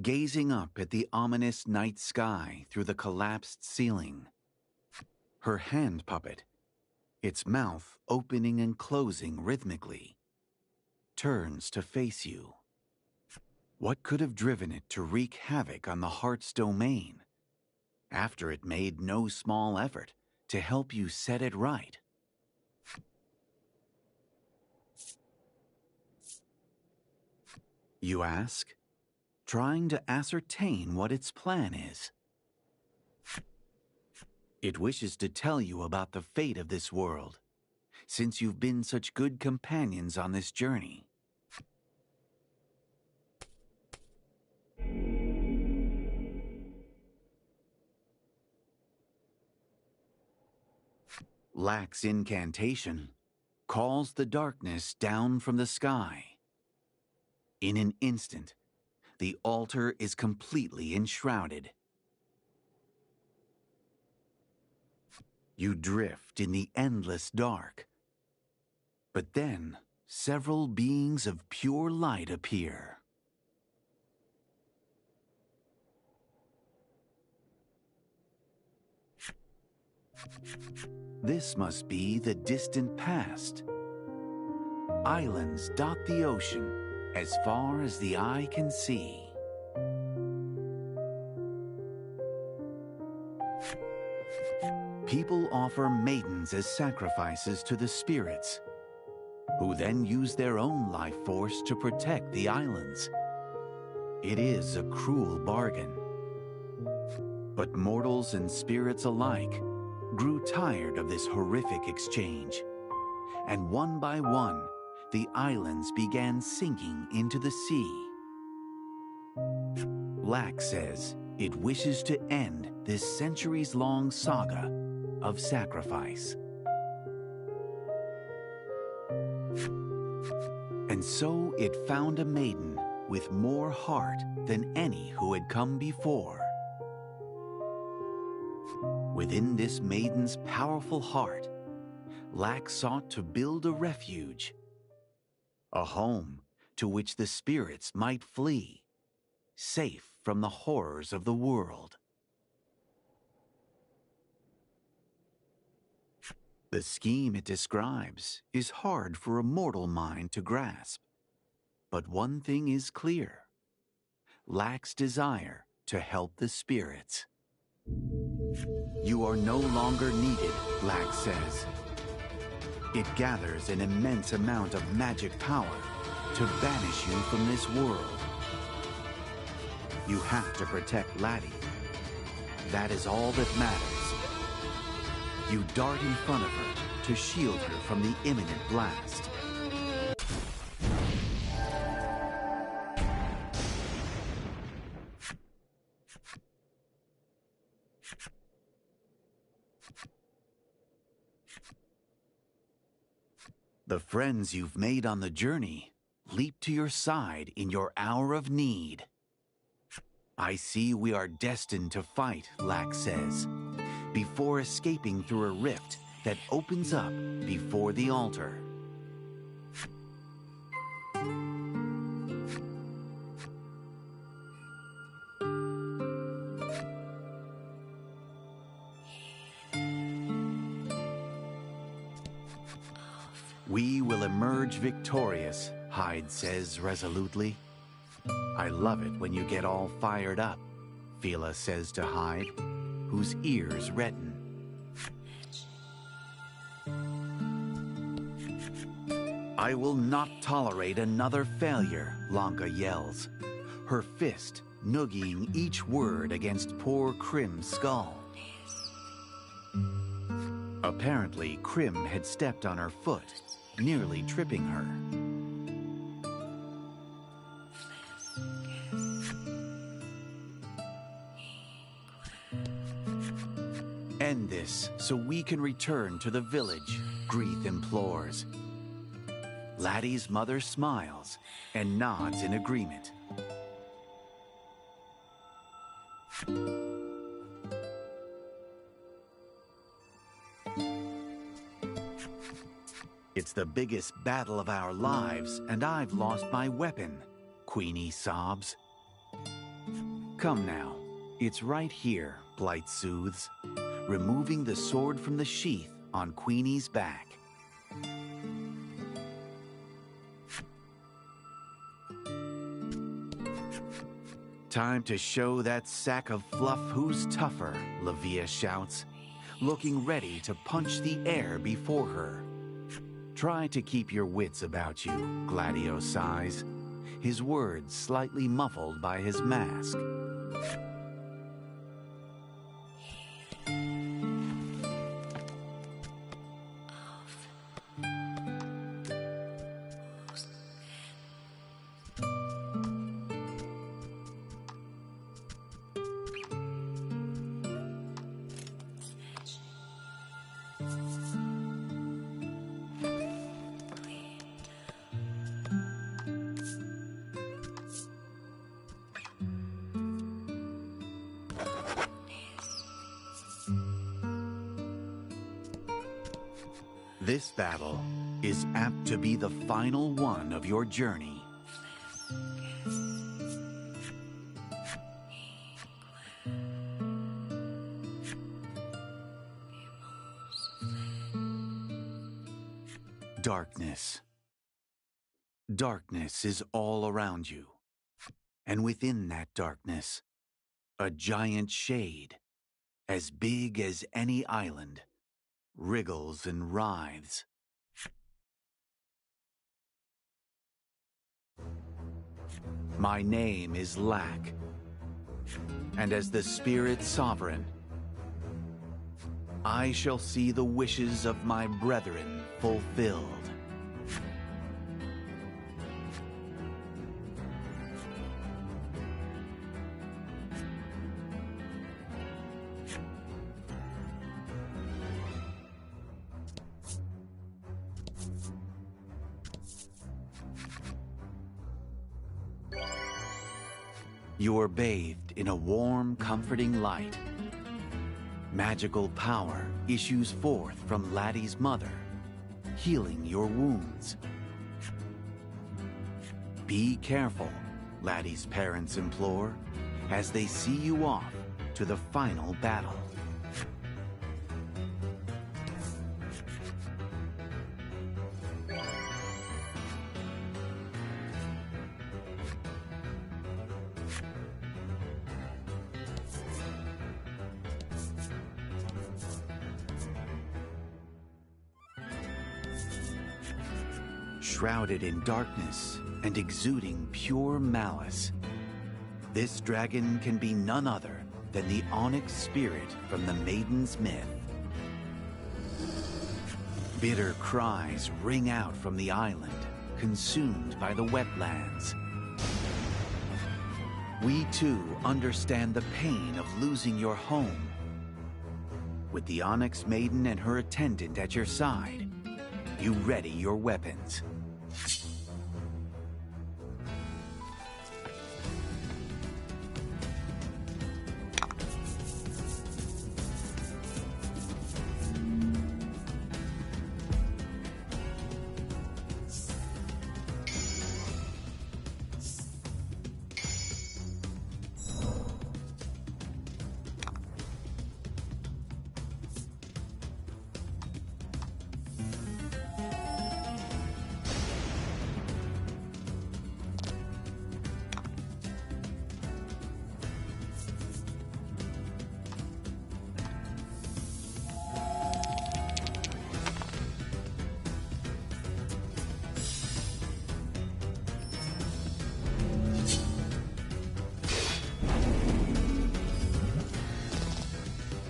gazing up at the ominous night sky through the collapsed ceiling. Her hand puppet, its mouth opening and closing rhythmically, turns to face you. What could have driven it to wreak havoc on the heart's domain, after it made no small effort to help you set it right? You ask, trying to ascertain what its plan is. It wishes to tell you about the fate of this world, since you've been such good companions on this journey. Lack's incantation calls the darkness down from the sky. In an instant, the altar is completely enshrouded. You drift in the endless dark. But then, several beings of pure light appear. This must be the distant past. Islands dot the ocean as far as the eye can see. People offer maidens as sacrifices to the spirits, who then use their own life force to protect the islands. It is a cruel bargain. But mortals and spirits alike grew tired of this horrific exchange, and one by one, the islands began sinking into the sea. Lack says it wishes to end this centuries-long saga of sacrifice. And so it found a maiden with more heart than any who had come before. Within this maiden's powerful heart, Lack sought to build a refuge, a home to which the spirits might flee, safe from the horrors of the world. The scheme it describes is hard for a mortal mind to grasp. But one thing is clear: Lack's desire to help the spirits. You are no longer needed, Lack says. It gathers an immense amount of magic power to banish you from this world. You have to protect Laddie. That is all that matters. You dart in front of her to shield her from the imminent blast. The friends you've made on the journey leap to your side in your hour of need. I see we are destined to fight, Lack says, before escaping through a rift that opens up before the altar. We will emerge victorious, Hyde says resolutely. I love it when you get all fired up, Fila says to Hyde, whose ears redden. I will not tolerate another failure, Lanka yells, her fist noogieing each word against poor Krim's skull. Apparently, Krim had stepped on her foot, nearly tripping her. End this so we can return to the village, Greeth implores. Laddie's mother smiles and nods in agreement. It's the biggest battle of our lives, and I've lost my weapon, Queenie sobs. Come now, it's right here, Blight soothes, removing the sword from the sheath on Queenie's back. Time to show that sack of fluff who's tougher, Lavia shouts, looking ready to punch the air before her. Try to keep your wits about you, Gladio sighs, his words slightly muffled by his mask. This battle is apt to be the final one of your journey. Darkness. Darkness is all around you. And within that darkness, a giant shade, as big as any island, wriggles and writhes. My name is Lack, and as the Spirit Sovereign, I shall see the wishes of my brethren fulfilled. You're bathed in a warm, comforting light. Magical power issues forth from Laddie's mother, healing your wounds. Be careful, Laddie's parents implore, as they see you off to the final battle. Shrouded in darkness and exuding pure malice, this dragon can be none other than the onyx spirit from the Maiden's myth. Bitter cries ring out from the island, consumed by the wetlands. We too understand the pain of losing your home. With the Onyx Maiden and her attendant at your side, you ready your weapons.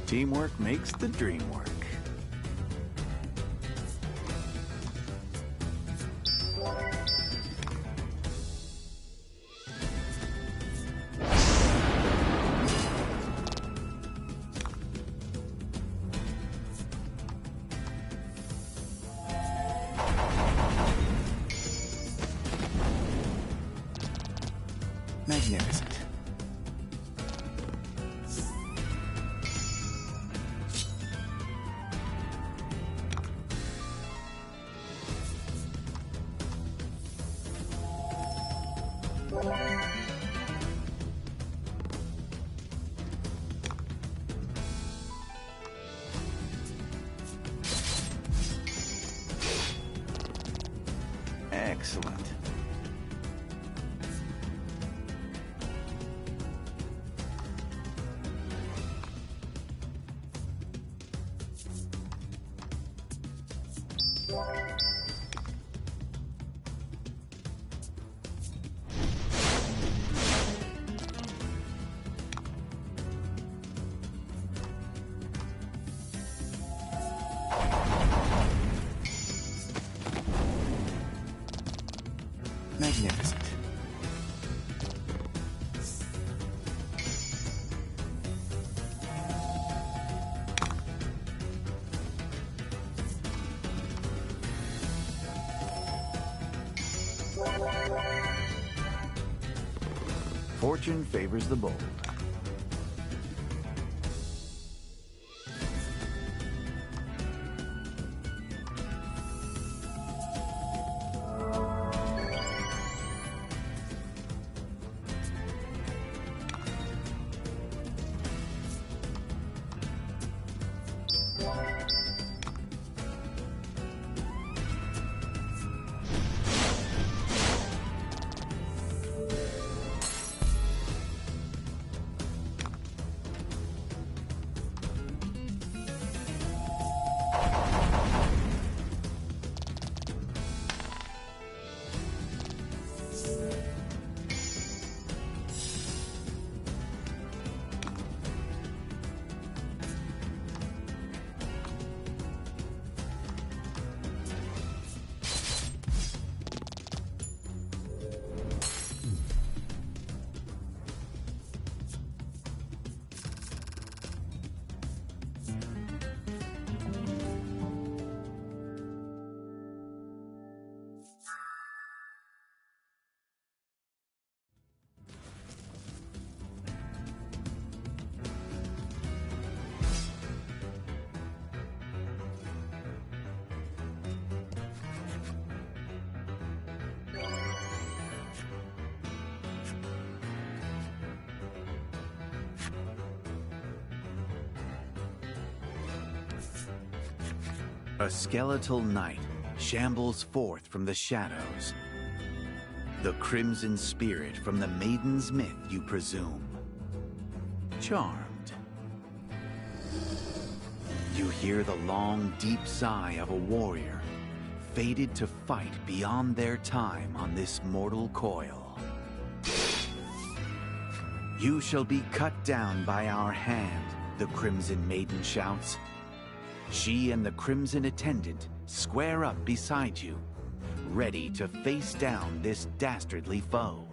Teamwork makes the dream work. Magnificent. Excellent. Magnificent. Fortune favors the bold. A skeletal knight shambles forth from the shadows. The crimson spirit from the Maiden's myth, you presume. Charmed. You hear the long, deep sigh of a warrior, fated to fight beyond their time on this mortal coil. You shall be cut down by our hand, the Crimson Maiden shouts. She and the Crimson Attendant square up beside you, ready to face down this dastardly foe.